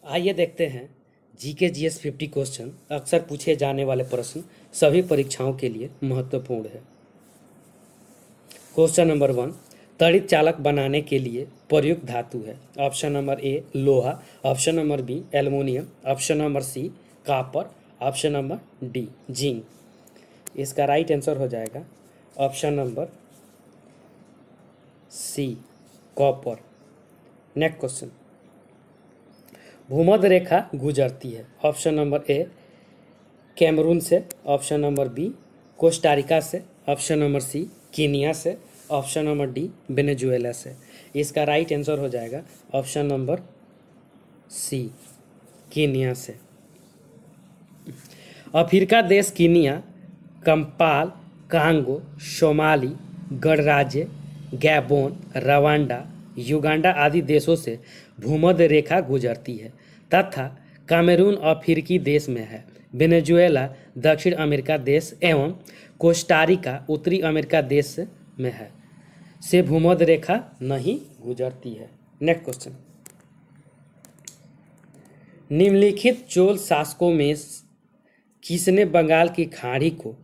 आइए देखते हैं जीके जीएस 50 क्वेश्चन अक्सर पूछे जाने वाले प्रश्न सभी परीक्षाओं के लिए महत्वपूर्ण है। क्वेश्चन नंबर 1, त्वरित चालक बनाने के लिए प्रयुक्त धातु है। ऑप्शन नंबर ए लोहा, option number B aluminium, option number C copper, option number D zinc. इसका राइट आंसर हो जाएगा option number C copper. Next question, भूमध्य रेखा गुजरती है। ऑप्शन नंबर ए कैमरून से, ऑप्शन नंबर बी कोस्टारिका से, ऑप्शन नंबर सी कीनिया से, ऑप्शन नंबर डी वेनेजुएला से। इसका राइट आंसर हो जाएगा ऑप्शन नंबर सी कीनिया से। अफ्रीका देश कीनिया, कंपाल, कांगो, सोमाली, गणराज्य, गैबोन, रवांडा, युगांडा आदि देशों से भूमध्य रेखा गुजरती है तथा कामेरून अफ्रीकी देश में है। वेनेजुएला दक्षिण अमेरिका देश एवं कोस्टारिका उत्तरी अमेरिका देश में है से भूमध्य रेखा नहीं गुजरती है। नेक्स्ट क्वेश्चन, निम्नलिखित चोल शासकों में किसने बंगाल की खाड़ी को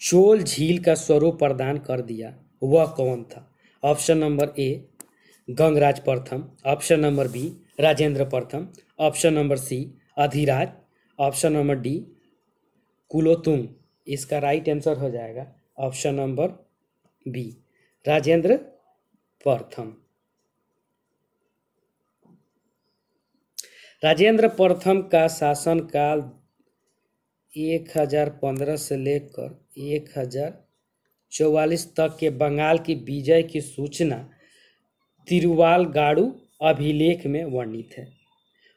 चोल झील का स्वरूप प्रदान कर दिया, वह कौन था? ऑप्शन नंबर ए गंगराज प्रथम, ऑप्शन नंबर बी राजेंद्र प्रथम, option number C Adhiraj, option number D Kulothunga. इसका राइट आंसर हो जाएगा ऑप्शन नंबर बी राजेंद्र प्रथम। राजेंद्र प्रथम का शासनकाल 1015 से लेकर 1044 तक के बंगाल की विजय की सूचना तिरुवालगाड़ू अभिलेख में वर्णित है।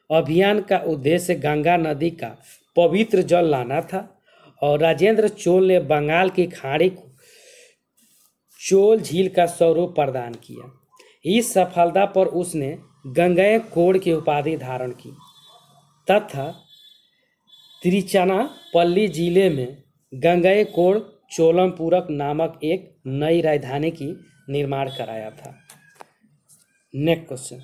अभियान का उद्देश्य गंगा नदी का पवित्र जल लाना था और राजेंद्र चोल ने बंगाल की खाड़ी को चोल झील का स्वरूप प्रदान किया। इस सफलता पर उसने गंगैकोंड की उपाधि धारण की तथा तिरुचिरापल्ली जिले में गंगैकोंड चोलमपुरम नामक एक नई राजधानी की निर्माण कराया था। नेक्स्ट क्वेश्चन,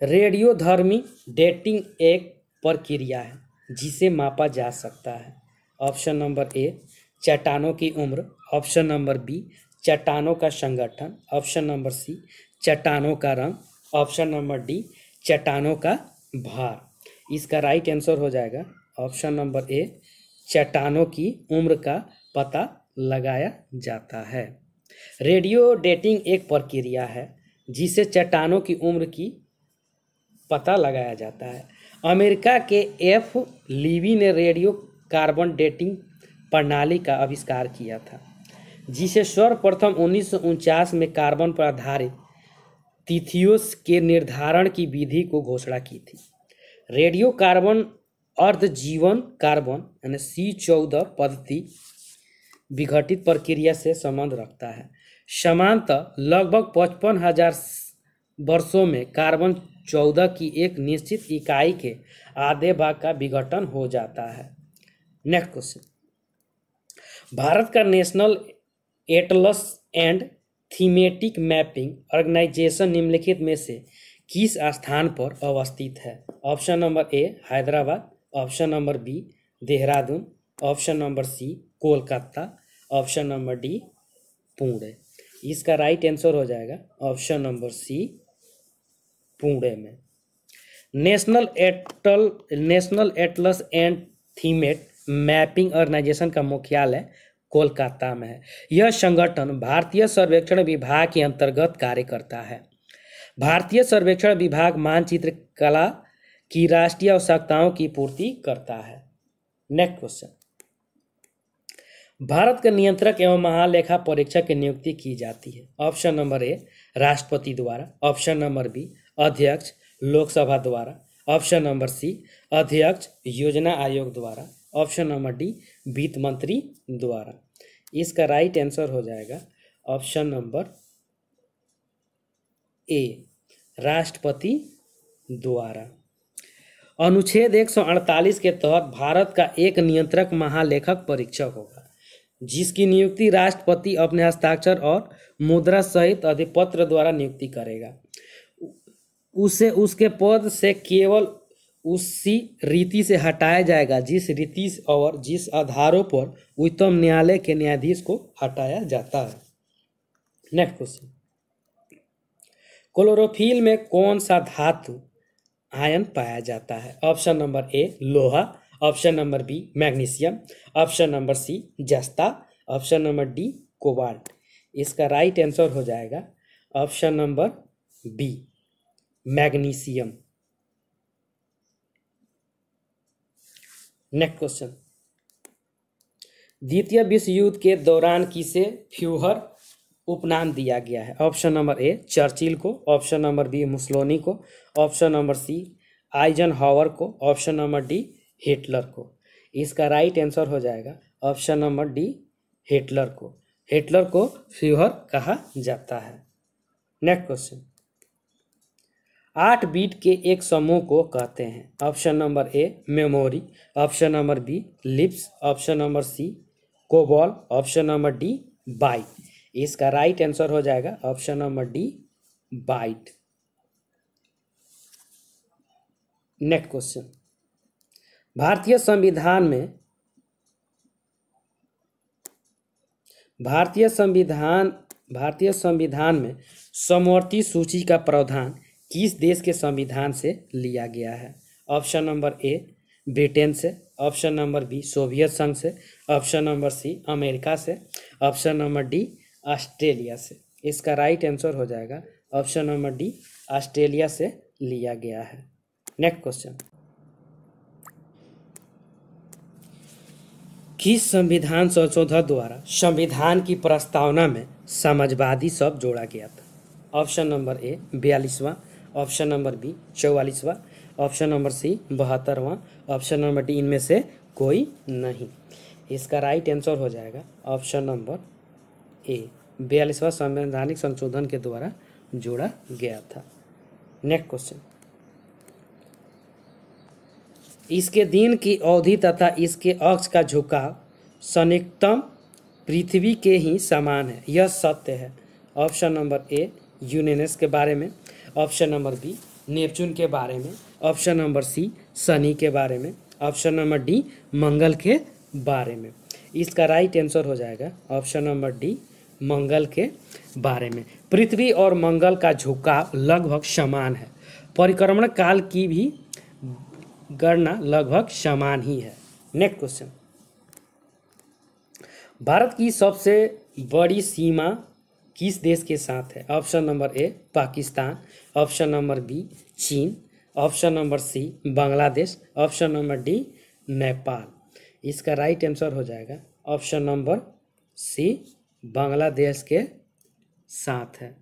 रेडियोधर्मी डेटिंग एक प्रक्रिया है जिसे मापा जा सकता है। ऑप्शन नंबर ए चट्टानों की उम्र, ऑप्शन नंबर बी चट्टानों का संगठन, ऑप्शन नंबर सी चट्टानों का रंग, ऑप्शन नंबर डी चट्टानों का भार। इसका राइट आंसर हो जाएगा ऑप्शन नंबर ए चट्टानों की उम्र का पता लगाया जाता है। रेडियो डेटिंग एक प्रक्रिया है जिसे चट्टानों की उम्र की पता लगाया जाता है। अमेरिका के एफ लीवी ने रेडियो कार्बन डेटिंग प्रणाली का आविष्कार किया था जिसे सर्वप्रथम 1949 में कार्बन पर आधारित तिथियों के निर्धारण की विधि को घोषणा की थी। रेडियो कार्बन अर्धजीवन कार्बन यानी C14 पद्धति विघटित प्रक्रिया से संबंध रखता है। समानतः लगभग 55,000 वर्षों में कार्बन 14 की एक निश्चित इकाई के आधे भाग का विघटन हो जाता है। नेक्स्ट क्वेश्चन, भारत का national atlas and thematic mapping organisation निम्नलिखित में से किस स्थान पर अवस्थित है? Option number A Hyderabad, option number B Dehradun, option number C Kolkata, option number D Pune. इसका राइट आंसर हो जाएगा ऑप्शन नंबर सी पुणे में। National atlas and thematic mapping organisation का मुख्यालय कोलकाता में है। यह संगठन भारतीय सर्वेक्षण विभाग के अंतर्गत कार्य करता है। भारतीय सर्वेक्षण विभाग मानचित्र कला की राष्ट्रीय आवश्यकताओं की पूर्ति करता है। नेक्स्ट क्वेश्चन, भारत के नियंत्रक एवं महालेखा परीक्षक की नियुक्ति की जाती है। ऑप्शन नंबर ए राष्ट्रपति द्वारा, ऑप्शन नंबर बी अध्यक्ष लोकसभा द्वारा, ऑप्शन नंबर सी अध्यक्ष योजना आयोग द्वारा, ऑप्शन नंबर डी वित्त मंत्री द्वारा। इसका राइट आंसर हो जाएगा ऑप्शन नंबर ए राष्ट्रपति द्वारा। अनुच्छेद 148 के तहत भारत का एक नियंत्रक महालेखक परीक्षक होगा जिसकी नियुक्ति राष्ट्रपति अपने हस्ताक्षर और मुद्रा सहित अधिपत्र द्वारा नियुक्ति करेगा। उसे उसके पद से केवल उसी रीति से हटाया जाएगा जिस रीति और जिस आधारों पर उच्चतम न्यायालय के न्यायाधीश को हटाया जाता है। नेक्स्ट क्वेश्चन, क्लोरोफिल में कौन सा धातु आयन पाया जाता है? ऑप्शन नंबर ए लोहा, option number B magnesium, option number C जस्ता, ऑप्शन नंबर डी कोबाल्ट। इसका राइट आंसर हो जाएगा option number B magnesium. Next question, द्वितीय विश्व युद्ध के दौरान किसे फ्यूहर उपनाम दिया गया है? ऑप्शन नंबर ए चर्चिल को, ऑप्शन नंबर बी मुसोलिनी को, ऑप्शन नंबर सी आइजनहावर को, ऑप्शन नंबर डी हिटलर को। इसका राइट आंसर हो जाएगा ऑप्शन नंबर डी हिटलर को। हिटलर को फ्यूहर कहा जाता है। नेक्स्ट क्वेश्चन, 8 बीट के एक समूह को कहते हैं? Option number A memory, option number B lips, option number C COBOL, option number D byte. इसका राइट आंसर हो जाएगा option number D byte. Next question, भारतीय संविधान में समवर्ती सूची का प्रावधान किस देश के संविधान से लिया गया है? ऑप्शन नंबर ए ब्रिटेन से, ऑप्शन नंबर बी सोवियत संघ से, ऑप्शन नंबर सी अमेरिका से, ऑप्शन नंबर डी ऑस्ट्रेलिया से। इसका राइट आंसर हो जाएगा ऑप्शन नंबर डी ऑस्ट्रेलिया से लिया गया है। नेक्स्ट क्वेश्चन, किस संविधान संशोधन द्वारा संविधान की प्रस्तावना में समाजवादी शब्द जोड़ा गया था? ऑप्शन नंबर ए 42वां, ऑप्शन नंबर बी 44वां, ऑप्शन नंबर सी 72वां, ऑप्शन नंबर डी इनमें से कोई नहीं। इसका राइट आंसर हो जाएगा ऑप्शन नंबर ए 42वां संवैधानिक संशोधन के द्वारा जोड़ा गया था। नेक्स्ट क्वेश्चन, इसके दिन की अवधि तथा इसके अक्ष का झुकाव संयुक्तम पृथ्वी के ही समान है, यह सत्य है? ऑप्शन नंबर ए यूरेनस के बारे में, ऑप्शन नंबर बी नेपच्यून के बारे में, ऑप्शन नंबर सी शनि के बारे में, ऑप्शन नंबर डी मंगल के बारे में। इसका राइट आंसर हो जाएगा ऑप्शन नंबर डी मंगल के बारे में। पृथ्वी और मंगल का झुकाव लगभग समान है, परिक्रमण काल की भी गणना लगभग समान ही है। नेक्स्ट क्वेश्चन, भारत की सबसे बड़ी सीमा किस देश के साथ है? Option number A Pakistan, option number B चीन, option number C Bangladesh, option number D Nepal. इसका राइट आंसर हो जाएगा ऑप्शन नंबर सी बांग्लादेश के साथ है।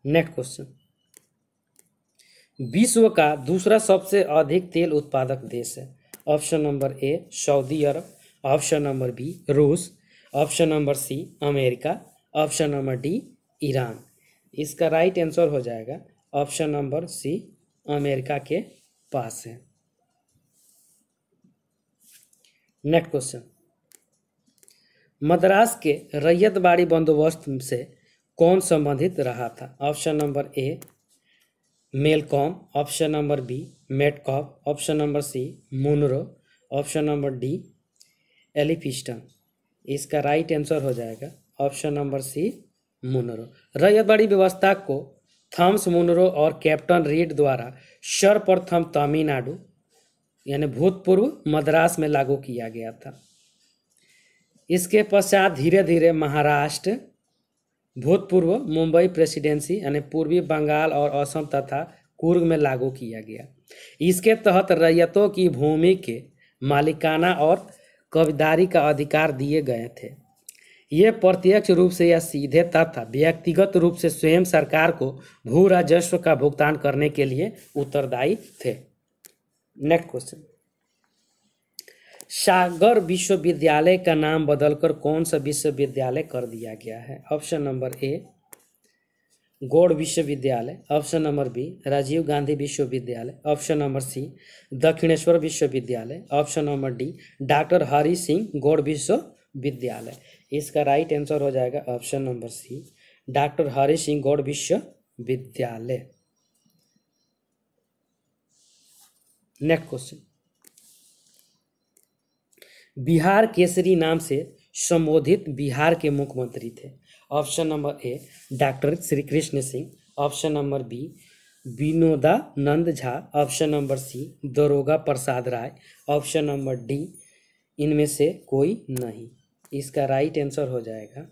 नेक्स्ट क्वेश्चन, विश्व का दूसरा सबसे अधिक तेल उत्पादक देश है? Option number A Saudi Arab, option number B रूस, option number C America, option number D Iran. इसका राइट आंसर हो जाएगा ऑप्शन नंबर सी अमेरिका के पास है। नेक्स्ट क्वेश्चन, मद्रास के रैयतवाड़ी बंदोबस्त से कौन संबंधित रहा था? Option number A Malcolm, option number B Metcalfe, option number C Munro, option number D Elphinstone. इसका राइट आंसर हो जाएगा ऑप्शन नंबर सी मुनरो। रैयतवाड़ी व्यवस्था को थॉमस मुनरो और कैप्टन रीड द्वारा सर्वप्रथम तमिलनाडु यानी भूतपूर्व मद्रास में लागू किया गया था। इसके पश्चात धीरे धीरे महाराष्ट्र, भूतपूर्व मुंबई प्रेसिडेंसी यानी पूर्वी बंगाल और असम तथा कुर्ग में लागू किया गया। इसके तहत रैयतों की भूमि के मालिकाना और कब्जादारी का अधिकार दिए गए थे। ये प्रत्यक्ष रूप से या सीधे तथा व्यक्तिगत रूप से स्वयं सरकार को भू राजस्व का भुगतान करने के लिए उत्तरदायी थे। नेक्स्ट क्वेश्चन, सागर विश्वविद्यालय का नाम बदलकर कौन सा विश्वविद्यालय कर दिया गया है? ऑप्शन नंबर ए गौड़ विश्वविद्यालय, option number B Rajiv Gandhi विश्वविद्यालय, ऑप्शन नंबर सी दक्षिणेश्वर विश्वविद्यालय, option number D doctor Hari Singh Gaur विश्वविद्यालय। इसका राइट आंसर हो जाएगा option number C doctor Hari Singh Gaur विश्वविद्यालय। नेक्स्ट क्वेश्चन, बिहार केसरी नाम से संबोधित बिहार के मुख्यमंत्री थे। Option number A doctor Shri Krishna Singh, option number B Vinodanand Jha, option number C Daroga Prasad Rai, option number D इनमें से कोई नहीं। इसका राइट आंसर हो जाएगा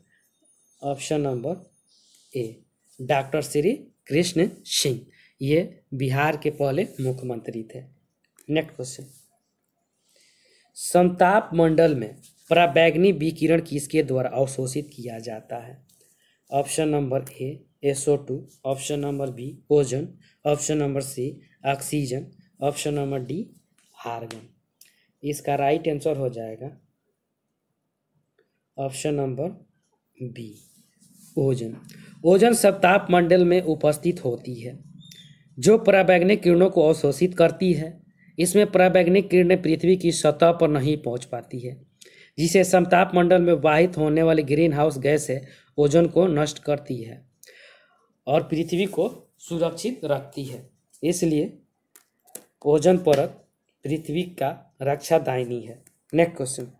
option number A doctor Shri Krishna Singh. ये बिहार के पहले मुख्यमंत्री थे। नेक्स्ट क्वेश्चन, समताप मंडल में पराबैंगनी विकिरण किसके द्वारा अवशोषित किया जाता है। Option number A SO2, option number B ozone, option number C oxygen, option number D argon. इसका राइट आंसर हो जाएगा option number B ozone. Ozone समताप मंडल में उपस्थित होती है जो पराबैंगनी किरणों को अवशोषित करती है। इसमें पराबैंगनी किरणें पृथ्वी की सतह पर नहीं पहुंच पाती है, जिसे समताप मंडल में वाहित होने वाली ग्रीन हाउस गैस है ओजोन को नष्ट करती है और पृथ्वी को सुरक्षित रखती है। इसलिए ओजोन परत पृथ्वी का रक्षादायिनी है। नेक्स्ट क्वेश्चन,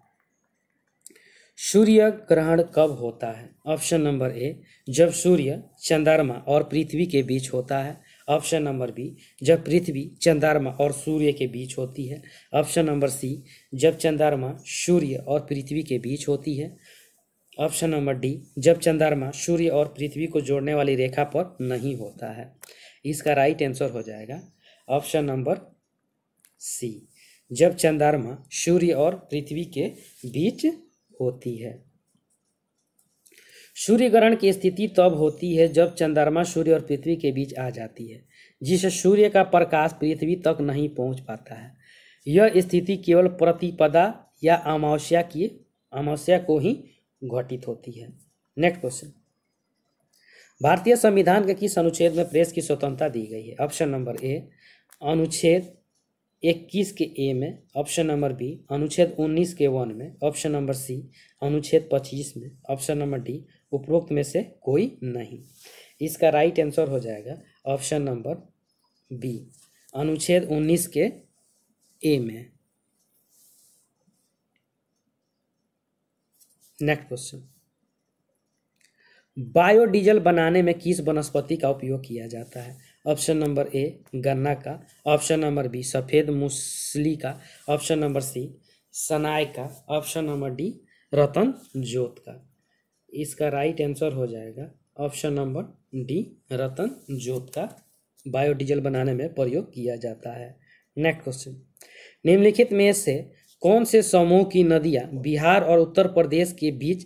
सूर्य ग्रहण कब होता है। ऑप्शन नंबर ए जब सूर्य चंद्रमा और पृथ्वी के बीच होता है, ऑप्शन नंबर बी जब पृथ्वी चंद्रमा और सूर्य के बीच होती है, ऑप्शन नंबर सी जब चंद्रमा सूर्य और पृथ्वी के बीच होती है, ऑप्शन नंबर डी जब चंद्रमा सूर्य और पृथ्वी को जोड़ने वाली रेखा पर नहीं होता है। इसका राइट आंसर हो जाएगा ऑप्शन नंबर सी जब चंद्रमा सूर्य और पृथ्वी के बीच होती है। सूर्य ग्रहण की स्थिति तब होती है जब चंद्रमा सूर्य और पृथ्वी के बीच आ जाती है, जिससे सूर्य का प्रकाश पृथ्वी तक नहीं पहुंच पाता है। यह स्थिति केवल प्रतिपदा या अमावस्या को ही घटित होती है। नेक्स्ट क्वेश्चन, भारतीय संविधान के किस अनुच्छेद में प्रेस की स्वतंत्रता दी गई है। ऑप्शन नंबर ए अनुच्छेद 21 के ए में, ऑप्शन नंबर बी अनुच्छेद 19 के 1 में, ऑप्शन नंबर सी अनुच्छेद 25 में, ऑप्शन नंबर डी उपरोक्त में से कोई नहीं। इसका राइट आंसर हो जाएगा ऑप्शन नंबर बी अनुच्छेद 19 के ए में। नेक्स्ट क्वेश्चन, बायोडीजल बनाने में किस वनस्पति का उपयोग किया जाता है। ऑप्शन नंबर ए गन्ना का, ऑप्शन नंबर बी सफ़ेद मूसली का, ऑप्शन नंबर सी सनाई का, ऑप्शन नंबर डी रतन जोत का। इसका राइट आंसर हो जाएगा ऑप्शन नंबर डी रतन जोत का बायोडीजल बनाने में प्रयोग किया जाता है। नेक्स्ट क्वेश्चन, निम्नलिखित में से कौन से समूह की नदियां बिहार और उत्तर प्रदेश के बीच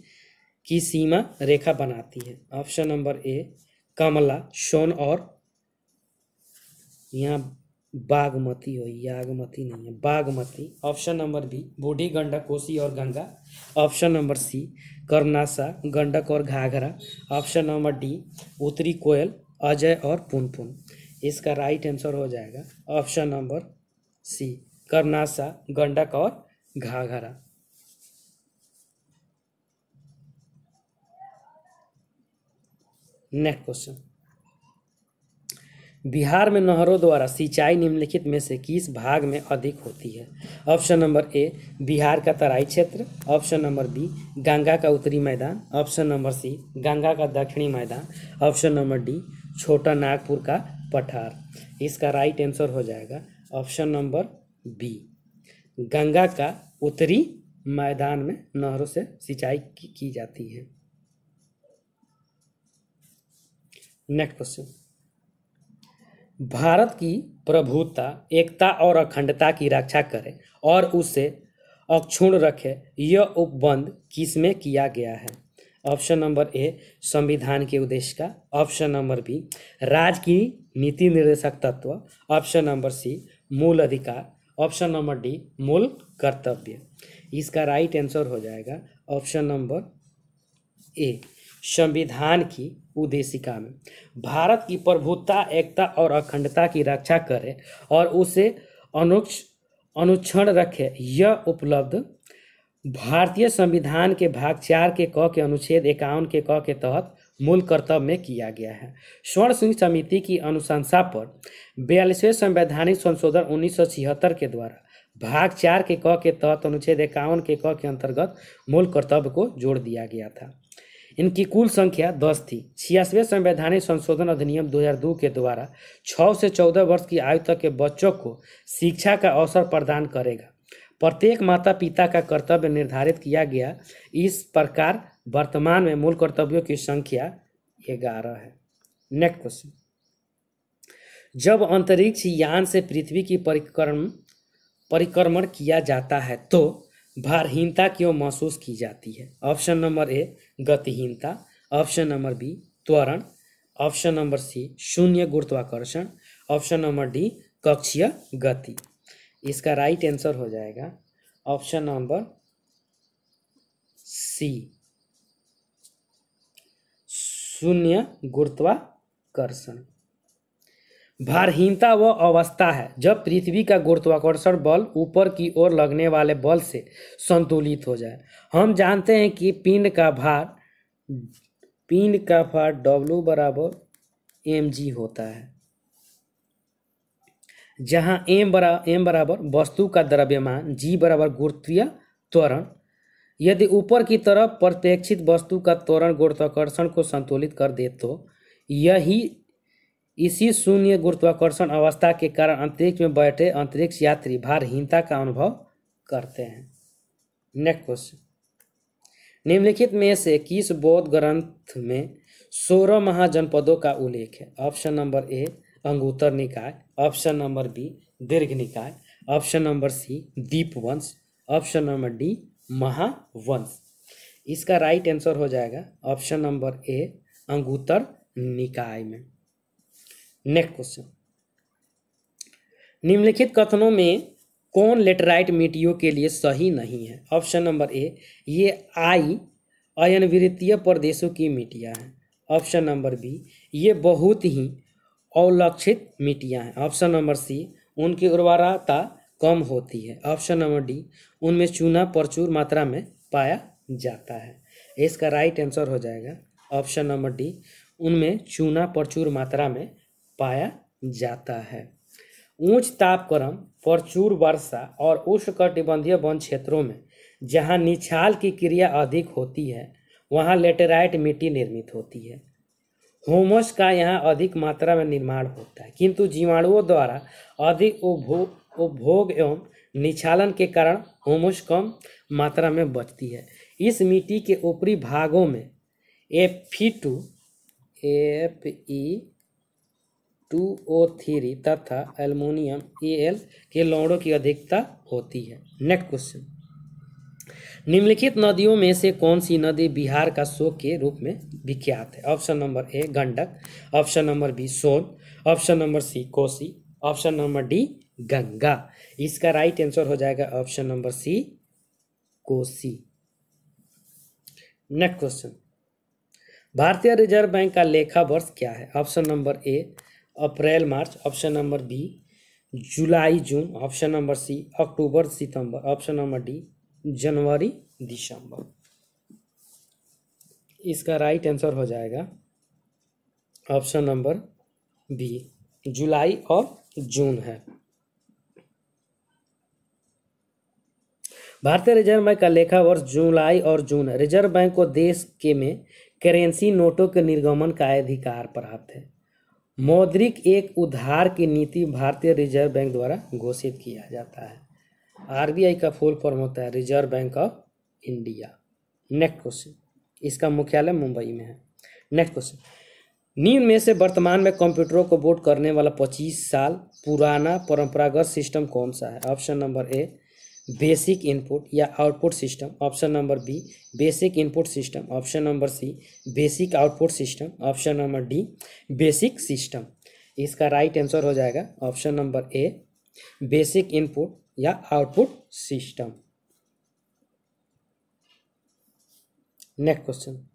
की सीमा रेखा बनाती है। ऑप्शन नंबर ए कमला, सोन और यहाँ बागमती हो, यागमती नहीं है, बागमती। ऑप्शन नंबर बी बूढ़ी गंडक, कोसी और Ganga, option number C Karmanasa, Gandak और घाघरा, ऑप्शन नंबर डी उत्तरी कोयल, अजय और पुनपुन। इसका राइट आंसर हो जाएगा option number C Karmanasa, Gandak और घाघरा। नेक्स्ट क्वेश्चन, बिहार में नहरों द्वारा सिंचाई निम्नलिखित में से किस भाग में अधिक होती है। ऑप्शन नंबर ए बिहार का तराई क्षेत्र, ऑप्शन नंबर बी गंगा का उत्तरी मैदान, ऑप्शन नंबर सी गंगा का दक्षिणी मैदान, ऑप्शन नंबर डी छोटा नागपुर का पठार। इसका राइट आंसर हो जाएगा ऑप्शन नंबर बी गंगा का उत्तरी मैदान में नहरों से सिंचाई की जाती है। नेक्स्ट क्वेश्चन, भारत की प्रभुता, एकता और अखंडता की रक्षा करे और उसे अक्षुण्ण रखे, यह उपबंध किसमें किया गया है। ऑप्शन नंबर ए संविधान के उद्देश्य का, ऑप्शन नंबर बी राज्य की नीति निर्देशक तत्व, ऑप्शन नंबर सी मूल अधिकार, ऑप्शन नंबर डी मूल कर्तव्य। इसका राइट आंसर हो जाएगा ऑप्शन नंबर ए संविधान की उद्देशिका में भारत की प्रभुता, एकता और अखंडता की रक्षा करे और उसे अनुक्षण रखे, यह उपलब्ध भारतीय संविधान के भाग 4 के क के अनुच्छेद 51 के क के तहत मूल कर्तव्य में किया गया है। स्वर्ण सिंह समिति की अनुशंसा पर 42वें संवैधानिक संशोधन 1976 के द्वारा भाग 4 के क के तहत अनुच्छेद 51 के क के अंतर्गत मूल कर्तव्य को जोड़ दिया गया था। इनकी कुल संख्या 10 थी। 86वें संवैधानिक संशोधन अधिनियम 2002 के द्वारा 6 से 14 वर्ष की आयु तक के बच्चों को शिक्षा का अवसर प्रदान करेगा। प्रत्येक माता पिता का कर्तव्य निर्धारित किया गया। इस प्रकार वर्तमान में मूल कर्तव्यों की संख्या 11 है। नेक्स्ट क्वेश्चन, जब अंतरिक्ष यान से पृथ्वी की परिक्रमण किया जाता है तो भारहीनता क्यों महसूस की जाती है? ऑप्शन नंबर ए गतिहीनता, ऑप्शन नंबर बी त्वरण, ऑप्शन नंबर सी शून्य गुरुत्वाकर्षण, ऑप्शन नंबर डी कक्षीय गति। इसका राइट आंसर हो जाएगा ऑप्शन नंबर सी शून्य गुरुत्वाकर्षण। भारहीनता वह अवस्था है जब पृथ्वी का गुरुत्वाकर्षण बल ऊपर की ओर लगने वाले बल से संतुलित हो जाए। हम जानते हैं कि पिंड का भार W बराबर mg होता है, जहां m बराबर वस्तु का द्रव्यमान, g बराबर गुरुत्वीय त्वरण। यदि ऊपर की तरफ प्रत्याशित वस्तु का त्वरण गुरुत्वाकर्षण को संतुलित कर दे तो इसी शून्य गुरुत्वाकर्षण अवस्था के कारण अंतरिक्ष में बैठे अंतरिक्ष यात्री भारहीनता का अनुभव करते हैं। नेक्स्ट क्वेश्चन, निम्नलिखित में से किस बौद्ध ग्रंथ में 16 महाजनपदों का उल्लेख है? ऑप्शन नंबर ए अंगुत्तर निकाय, option number B Dirgha Nikaya, option number C Dipavamsa, option number D Mahavamsa. इसका राइट आंसर हो जाएगा ऑप्शन नंबर ए अंगुत्तर निकाय में। नेक्स्ट क्वेश्चन, निम्नलिखित कथनों में कौन लेटराइट मिट्टियों के लिए सही नहीं है? ऑप्शन नंबर ए ये अयनवृत्तीय प्रदेशों की मिट्टियां हैं, ऑप्शन नंबर बी ये बहुत ही अवलक्षित मिट्टियां हैं, ऑप्शन नंबर सी उनकी उर्वरता कम होती है, ऑप्शन नंबर डी उनमें चूना प्रचुर मात्रा में पाया जाता है। इसका राइट आंसर हो जाएगा ऑप्शन नंबर डी उनमें चूना प्रचुर मात्रा में पाया जाता है। उच्च तापक्रम, प्रचुर वर्षा और उष्णकटिबंधीय वन क्षेत्रों में जहां निछाल की क्रिया अधिक होती है वहां लेटेराइट मिट्टी निर्मित होती है। ह्यूमस का यहाँ अधिक मात्रा में निर्माण होता है, किंतु जीवाणुओं द्वारा अधिक उपभोग एवं निछालन के कारण ह्यूमस कम मात्रा में बचती है। इस मिट्टी के ऊपरी भागों में Fe2O3 तथा एल्युमिनियम Al के लवणों की अधिकता होती है। नेक्स्ट क्वेश्चन, निम्नलिखित नदियों में से कौन सी नदी बिहार का शोक के रूप में विख्यात है? Option number A Gandak, option number B Son, option number C Kosi, option number D Ganga. इसका राइट आंसर हो जाएगा option number C Kosi. Next question, भारतीय रिजर्व बैंक का लेखा वर्ष क्या है? ऑप्शन नंबर ए अप्रैल मार्च, ऑप्शन नंबर बी जुलाई जून, ऑप्शन नंबर सी अक्टूबर सितंबर, ऑप्शन नंबर डी जनवरी दिसंबर। इसका राइट आंसर हो जाएगा ऑप्शन नंबर बी जुलाई और जून है। भारतीय रिजर्व बैंक का लेखा वर्ष जुलाई और जून है। रिजर्व बैंक को देश के में करेंसी नोटों के निर्गमन का अधिकार प्राप्त है। मौद्रिक एक उधार की नीति भारतीय रिजर्व बैंक द्वारा घोषित किया जाता है। आरबीआई का फुल फॉर्म होता है reserve bank of India. Next question, इसका मुख्यालय मुंबई में है। नेक्स्ट क्वेश्चन, निम्न में से वर्तमान में कंप्यूटरों को बोट करने वाला 25 साल पुराना परंपरागत सिस्टम कौन सा है? Option number A basic input या output system, option number B basic input system, option number C basic output system, option number D basic system. इसका राइट आंसर हो जाएगा option number A basic input या output system. Next question,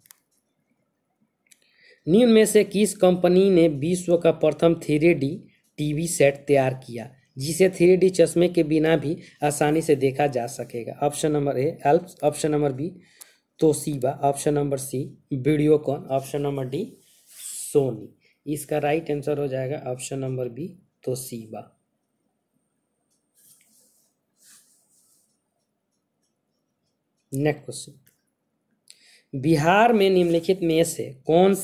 निम्न में से किस company ने विश्व का प्रथम 3D टीवी सेट तैयार किया जिसे 3D चश्मे के बिना भी आसानी से देखा जा सकेगा? Option number A Alps, option number B Toshiba, option number C Videocon, option number D Sony. इसका राइट आंसर हो जाएगा option number B Toshiba. Next question, Bihar में निम्नलिखित में से कौन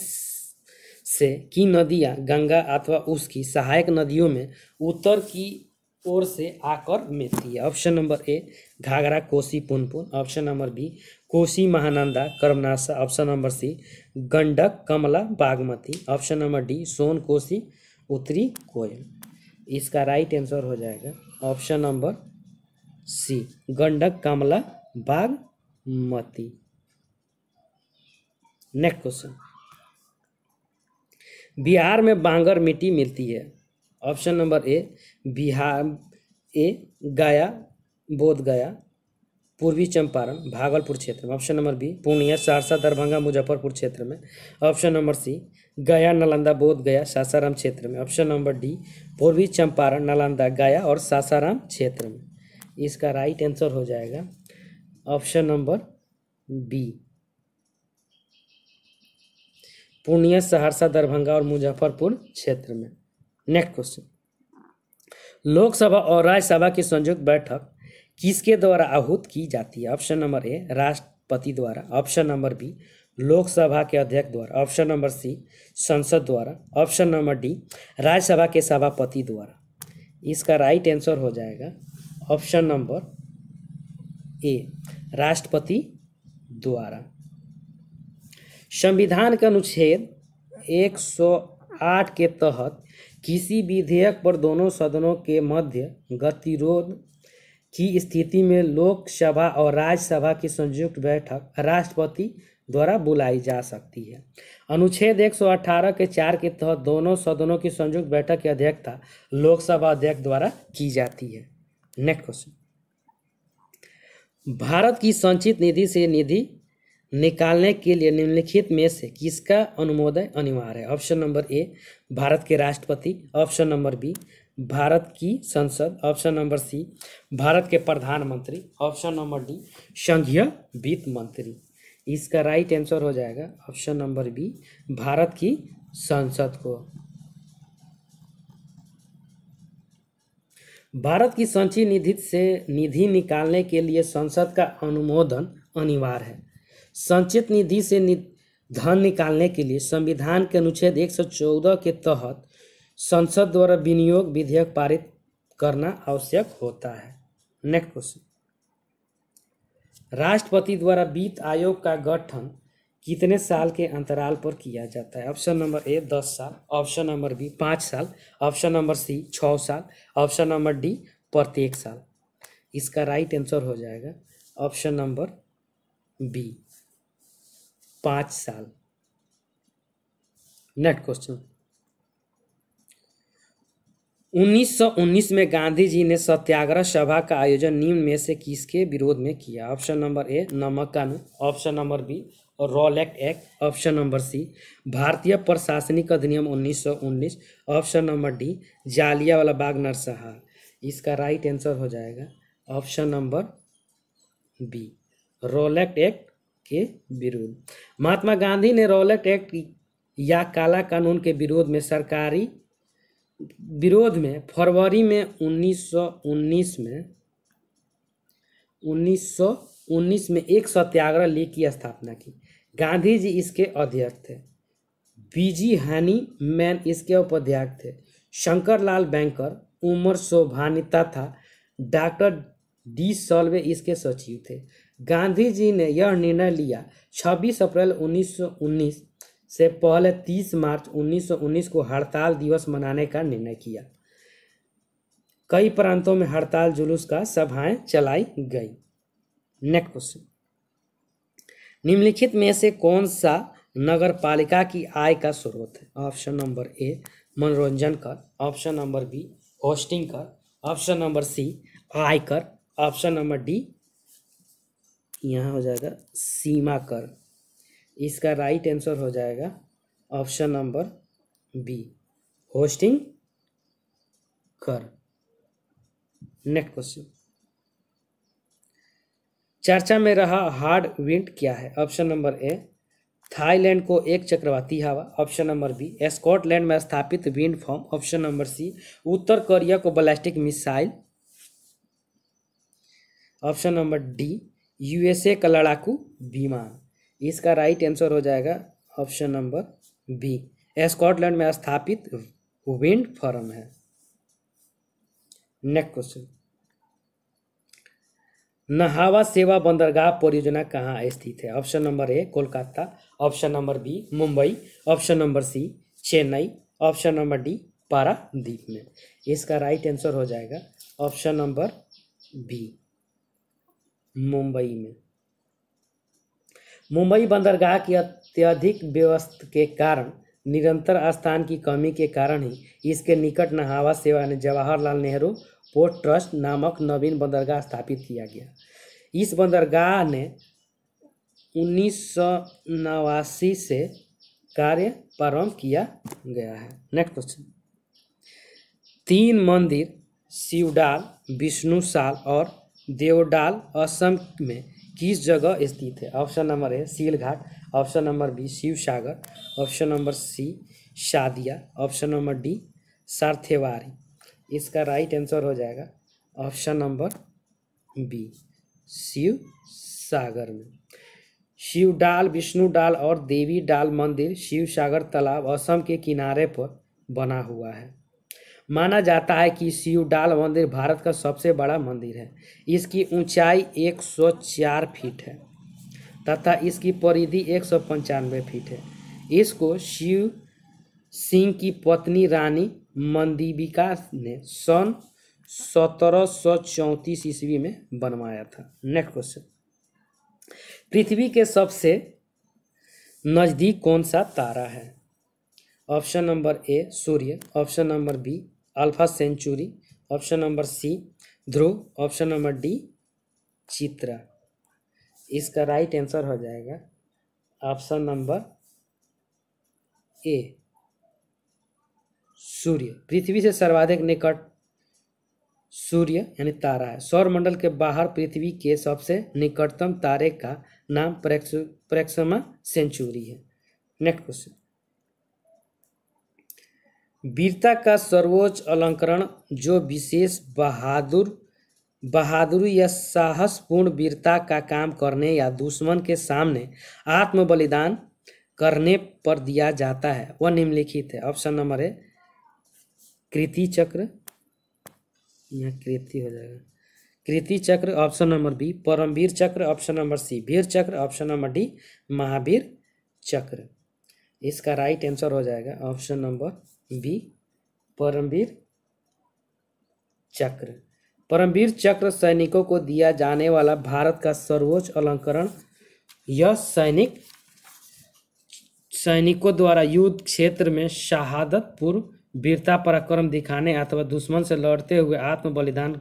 से की नदियां गंगा अथवा उसकी सहायक नदियों में उत्तर की ओर से आकर मिलती है? Option number A Ghaghara Kosi Punpun, option number B Kosi Mahananda Karmanasha, option number C Gandak Kamala Bagmati, option number D Son Kosi उत्तरी कोयल। इसका राइट आंसर हो जाएगा option number C Gandak Kamala Bagmati. Next question, Bihar में बांगर मिट्टी मिलती है? ऑप्शन नंबर ए बिहार ए गया बोध गया पूर्वी चंपारण भागलपुर क्षेत्र में, option number B Purnia Saharsa Darbhanga Muzaffarpur क्षेत्र में, ऑप्शन नंबर सी गया नालंदा बोध गया सासाराम क्षेत्र में, ऑप्शन नंबर डी पूर्वी चंपारण नालंदा गया और सासाराम क्षेत्र में। इसका राइट आंसर हो जाएगा option number B Purnia Saharsa Darbhanga और मुजफ्फरपुर क्षेत्र में। नेक्स्ट क्वेश्चन, लोकसभा और राज्यसभा की संयुक्त बैठक किसके द्वारा आहूत की जाती है? ऑप्शन नंबर ए राष्ट्रपति द्वारा, ऑप्शन नंबर बी लोकसभा के अध्यक्ष द्वारा, ऑप्शन नंबर सी संसद द्वारा, ऑप्शन नंबर डी राज्यसभा के सभापति द्वारा। इसका राइट आंसर हो जाएगा ऑप्शन नंबर ए राष्ट्रपति द्वारा। संविधान के अनुच्छेद 108 के तहत किसी विधेयक पर दोनों सदनों के मध्य गतिरोध की स्थिति में लोकसभा और राज्यसभा की संयुक्त बैठक राष्ट्रपति द्वारा बुलाई जा सकती है। अनुच्छेद 118 के 4 के तहत दोनों सदनों की संयुक्त बैठक की अध्यक्षता लोकसभा अध्यक्ष द्वारा की जाती है। नेक्स्ट क्वेश्चन, भारत की संचित निधि से निधि निकालने के लिए निम्नलिखित में से किसका अनुमोदन अनिवार्य है? ऑप्शन नंबर ए भारत के राष्ट्रपति, ऑप्शन नंबर बी भारत की संसद, ऑप्शन नंबर सी भारत के प्रधानमंत्री, ऑप्शन नंबर डी संघीय वित्त मंत्री। इसका राइट आंसर हो जाएगा ऑप्शन नंबर बी भारत की संसद को। भारत की संचित निधि से निधि निकालने के लिए संसद का अनुमोदन अनिवार्य है। संचित निधि से धन निकालने के लिए संविधान के अनुच्छेद 114 के तहत संसद द्वारा विनियोग विधेयक पारित करना आवश्यक होता है। नेक्स्ट क्वेश्चन, राष्ट्रपति द्वारा वित्त आयोग का गठन कितने साल के अंतराल पर किया जाता है? ऑप्शन नंबर ए 10 साल, ऑप्शन नंबर बी 5 साल, ऑप्शन नंबर सी 6 साल, ऑप्शन नंबर डी प्रत्येक साल। इसका राइट आंसर हो जाएगा ऑप्शन नंबर बी 5 साल। नेक्स्ट क्वेश्चन, 1919 में गांधी जी ने सत्याग्रह सभा का आयोजन निम्न में से किसके विरोध में किया? ऑप्शन नंबर ए नमक कानून, option number B Rowlatt act, option number C भारतीय प्रशासनिक अधिनियम 1919, option number D Jallianwala Bagh नरसंहार। इसका राइट आंसर हो जाएगा option number B Rowlatt act के विरुद्ध। महात्मा गांधी ने रॉलेट एक्ट या काला कानून के विरोध में फरवरी में 1919 में एक सत्याग्रह लीग की स्थापना की। गांधी जी इसके अध्यक्ष थे, बीजी हनी मैन इसके उपाध्यक्ष थे, शंकर लाल बैंकर, उमर सोभानी तथा डॉक्टर डी सॉल्वे इसके सचिव थे। गांधी जी ने यह निर्णय लिया 26 अप्रैल 1919 से पहले 30 मार्च 1919 को हड़ताल दिवस मनाने का निर्णय किया। कई प्रांतों में हड़ताल जुलूस का सभाएं चलाई गई। नेक्स्ट क्वेश्चन, निम्नलिखित में से कौन सा नगर पालिका की आय का स्रोत है? ऑप्शन नंबर ए मनोरंजन कर, ऑप्शन नंबर बी होस्टिंग कर, ऑप्शन नंबर सी आयकर, ऑप्शन नंबर डी यहाँ हो जाएगा सीमा कर। इसका राइट आंसर हो जाएगा ऑप्शन नंबर बी होस्टिंग कर। नेक्स्ट क्वेश्चन, चर्चा में रहा हार्ड विंड क्या है? ऑप्शन नंबर ए थाईलैंड को एक चक्रवाती हवा, ऑप्शन नंबर बी स्कॉटलैंड में स्थापित wind farm, option number C उत्तर कोरिया को ballistic missile, option number D USA का लड़ाकू विमान। इसका राइट आंसर हो जाएगा ऑप्शन नंबर बी, स्कॉटलैंड में स्थापित विंड फार्म है। नेक्स्ट क्वेश्चन, नहावा सेवा बंदरगाह परियोजना कहाँ स्थित है? Option number A Kolkata, option number B Mumbai, option number C Chennai, option number D Paradip में। इसका राइट आंसर हो जाएगा ऑप्शन नंबर बी, मुंबई में। मुंबई बंदरगाह की अत्यधिक व्यस्त के कारण, निरंतर स्थान की कमी के कारण ही इसके निकट नहावा सेवा यानी जवाहरलाल नेहरू पोर्ट ट्रस्ट नामक नवीन बंदरगाह स्थापित किया गया। इस बंदरगाह ने 1989 से कार्य प्रारंभ किया गया है। नेक्स्ट क्वेश्चन, 3 मंदिर शिवडाल, विष्णुशाल और देवडाल असम में किस जगह स्थित है? Option number A Silghat, option number B Sivasagar, option number C Sadiya, option number D Sarthebari. इसका राइट आंसर हो जाएगा option number B, Sivasagar में। शिवडाल, विष्णुडाल और देवी डाल मंदिर शिवसागर तालाब असम के किनारे पर बना हुआ है। माना जाता है कि शिवडाल मंदिर भारत का सबसे बड़ा मंदिर है। इसकी ऊंचाई 104 फीट है तथा इसकी परिधि 195 फीट है। इसको शिव सिंह की पत्नी रानी मंदीबिका ने सन 1734 ईस्वी में बनवाया था। नेक्स्ट क्वेश्चन, पृथ्वी के सबसे नजदीक कौन सा तारा है? ऑप्शन नंबर ए सूर्य, option number B alpha Centauri, option number C ध्रुव, ऑप्शन नंबर डी चित्रा। इसका राइट आंसर हो जाएगा ऑप्शन नंबर ए सूर्य। पृथ्वी से सर्वाधिक निकट सूर्य यानी तारा है। सौरमंडल के बाहर पृथ्वी के सबसे निकटतम तारे का नाम प्रेक्समा सेंचुरी है। नेक्स्ट क्वेश्चन, वीरता का सर्वोच्च अलंकरण जो विशेष बहादुरी या साहसपूर्ण वीरता का काम करने या दुश्मन के सामने आत्म बलिदान करने पर दिया जाता है वह निम्नलिखित है। ऑप्शन नंबर ए कृति चक्र, यहाँ कृति हो जाएगा कृति चक्र, ऑप्शन नंबर बी परमवीर चक्र, ऑप्शन नंबर सी वीर चक्र, ऑप्शन नंबर डी महावीर चक्र। इसका राइट आंसर हो जाएगा ऑप्शन नंबर बी परमवीर चक्र। परमवीर चक्र सैनिकों को दिया जाने वाला भारत का सर्वोच्च अलंकरण यह सैनिकों द्वारा युद्ध क्षेत्र में शहादत पूर्व वीरता पराक्रम दिखाने अथवा दुश्मन से लड़ते हुए आत्म बलिदान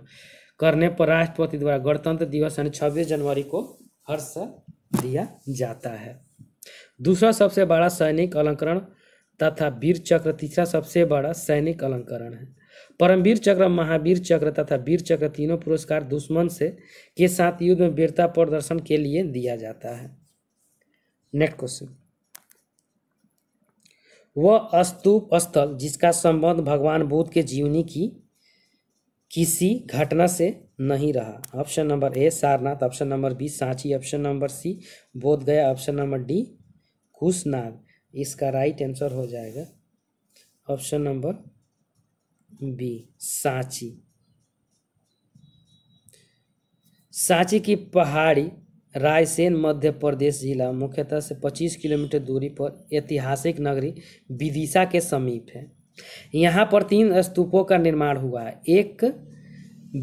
करने पर राष्ट्रपति द्वारा गणतंत्र दिवस यानी 26 जनवरी को हर साल दिया जाता है। दूसरा सबसे बड़ा सैनिक अलंकरण तथा वीर चक्र तीसरा सबसे बड़ा सैनिक अलंकरण है। परमवीर चक्र, महावीर चक्र तथा वीर चक्र तीनों पुरस्कार दुश्मन से के साथ युद्ध में वीरता प्रदर्शन के लिए दिया जाता है। नेक्स्ट क्वेश्चन, वह स्तूप स्थल जिसका संबंध भगवान बुद्ध के जीवनी की किसी घटना से नहीं रहा। Option number A Sarnath, option number B Sanchi, option number C Bodhgaya, option number D Kushinagar. इसका राइट आंसर हो जाएगा option number B Sanchi. Sanchi की पहाड़ी रायसेन मध्य प्रदेश जिला मुख्यतः से 25 किलोमीटर दूरी पर ऐतिहासिक नगरी विदिशा के समीप है। यहाँ पर 3 स्तूपों का निर्माण हुआ है। एक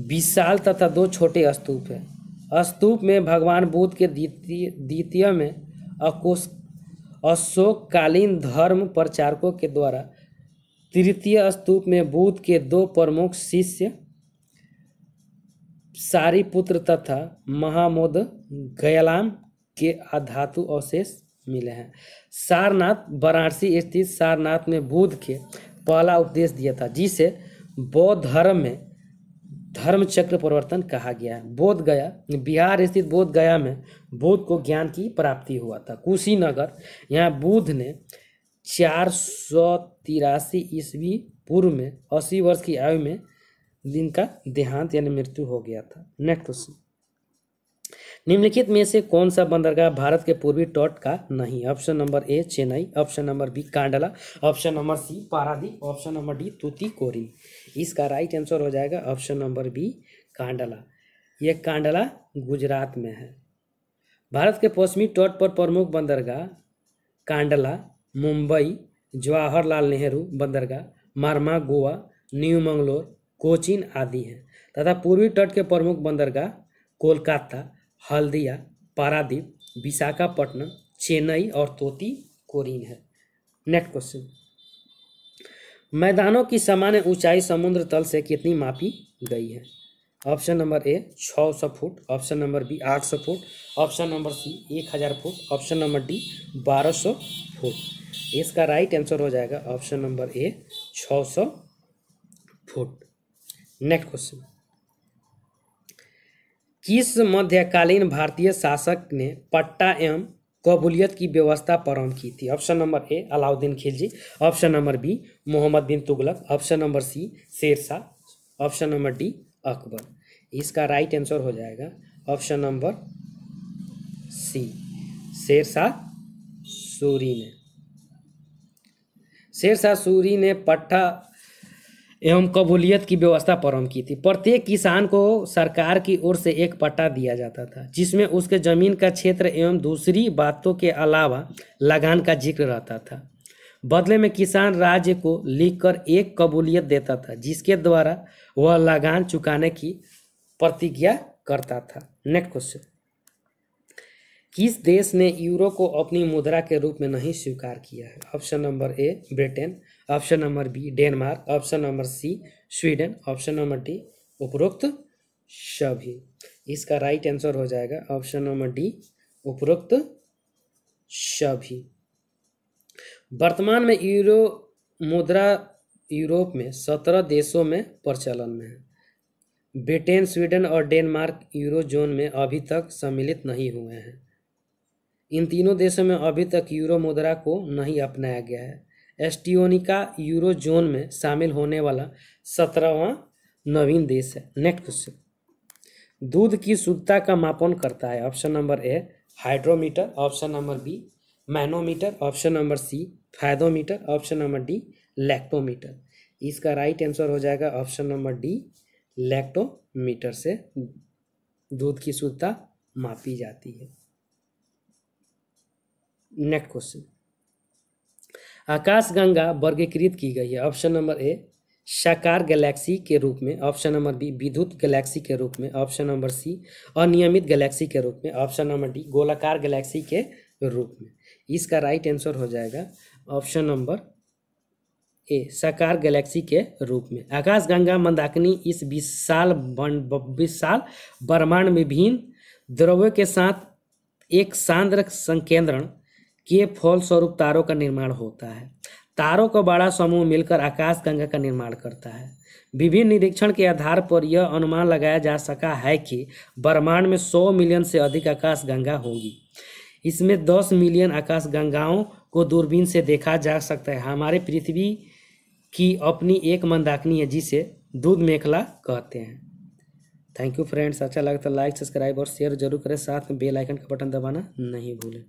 विशाल तथा 2 छोटे स्तूप है। स्तूप में भगवान बुद्ध के द्वितीय में अशोककालीन धर्म प्रचारकों के द्वारा, तृतीय स्तूप में बुद्ध के 2 प्रमुख शिष्य सारिपुत्र तथा महामोद गयालाम के धातु अवशेष मिले हैं। सारनाथ वाराणसी स्थित सारनाथ में बुद्ध के पहला उपदेश दिया था जिसे बौद्ध धर्म में धर्म चक्र प्रवर्तन कहा गया है? बोध गया, बिहार स्थित बोध गया में बुद्ध को ज्ञान की प्राप्ति हुआ था। कुशीनगर, यहाँ बुद्ध ने 483 ईस्वी पूर्व में 80 वर्ष की आयु में जिनका देहांत यानी मृत्यु हो गया था। नेक्स्ट क्वेश्चन, निम्नलिखित में से कौन सा बंदरगाह भारत के पूर्वी तट का नहीं? Option number A Chennai, option number B Kandla, option number C Paradip, option number D Tuticorin. इसका राइट आंसर हो जाएगा ऑप्शन नंबर बी कांडला। यह कांडला गुजरात में है। भारत के पश्चिमी तट पर प्रमुख बंदरगाह कांडला, मुंबई जवाहरलाल नेहरू बंदरगाह, मारमा गोवा, न्यू मंगलोर, कोचीन आदि हैं तथा पूर्वी तट के प्रमुख बंदरगाह कोलकाता, हल्दिया, पारादीप, विशाखापट्टनम, चेन्नई और तूतीकोरिन है। नेक्स्ट क्वेश्चन, मैदानों की सामान्य ऊंचाई समुद्र तल से कितनी मापी गई है? Option number A 600 foot, option number B 800 foot, option number C 1000 foot, option number D 1200 foot. इसका राइट आंसर हो जाएगा option number A 600 foot. Next question, किस मध्यकालीन भारतीय शासक ने पट्टा एवं कबूलियत की व्यवस्था प्रारंभ की थी? Option number A Alauddin Khilji, option number B Mohammad bin Tughlaq, option number C Sher Shah, option number D Akbar. इसका राइट आंसर हो जाएगा option number C Sher Shah Suri ने। शेरशाह सूरी ने पट्टा एवं कबूलियत की व्यवस्था प्रारंभ की थी। प्रत्येक किसान को सरकार की ओर से एक पट्टा दिया जाता था जिसमें उसके जमीन का क्षेत्र एवं दूसरी बातों के अलावा लगान का जिक्र रहता था। बदले में किसान राज्य को लिखकर एक कबूलियत देता था जिसके द्वारा वह लगान चुकाने की प्रतिज्ञा करता था। नेक्स्ट क्वेश्चन, किस देश ने यूरो को अपनी मुद्रा के रूप में नहीं स्वीकार किया है? Option number A Britain, option number B Denmark, option number C Sweden, option number D उपरोक्त सभी। इसका राइट आंसर हो जाएगा ऑप्शन नंबर डी उपरोक्त सभी। वर्तमान में यूरो मुद्रा यूरोप में 17 देशों में प्रचलन में है। ब्रिटेन, स्वीडन और डेनमार्क यूरो जोन में अभी तक सम्मिलित नहीं हुए हैं। इन तीनों देशों में अभी तक यूरो मुद्रा को नहीं अपनाया गया है। एस्टोनिया यूरो जोन में शामिल होने वाला 17वां नवीन देश है। नेक्स्ट क्वेश्चन, दूध की शुद्धता का मापन करता है? Option number A hydrometer, option number B manometer, option number C फायदोमीटर, ऑप्शन नंबर डी लैक्टोमीटर। इसका राइट आंसर हो जाएगा ऑप्शन नंबर डी लैक्टोमीटर से दूध की शुद्धता मापी जाती है। नेक्स्ट क्वेश्चन, आकाशगंगा वर्गीकृत की गई है? ऑप्शन नंबर ए साकार गैलेक्सी के रूप में, ऑप्शन नंबर बी विद्युत गैलेक्सी के रूप में, ऑप्शन नंबर सी अनियमित गैलेक्सी के रूप में, ऑप्शन नंबर डी गोलाकार गैलेक्सी के रूप में। इसका राइट आंसर हो जाएगा ऑप्शन नंबर ए साकार गैलेक्सी के रूप में। आकाशगंगा मंदाकिनी इस विशाल ब्रह्मांड में विभिन्न द्रव्यों के साथ एक सांद्र संकेंद्रण के फलस्वरूप तारों का निर्माण होता है। तारों का बड़ा समूह मिलकर आकाशगंगा का निर्माण करता है। विभिन्न निरीक्षण के आधार पर यह अनुमान लगाया जा सका है कि ब्रह्मांड में 100 मिलियन से अधिक आकाशगंगा होंगी। इसमें 10 मिलियन आकाशगंगाओं को दूरबीन से देखा जा सकता है। हमारे पृथ्वी की अपनी एक मंदाकिनी है जिसे दूध मेखला कहते हैं। थैंक यू फ्रेंड्स, अच्छा लगा तो लाइक, सब्सक्राइब और शेयर जरूर करें। साथ में बेल आइकन का बटन दबाना नहीं भूलें।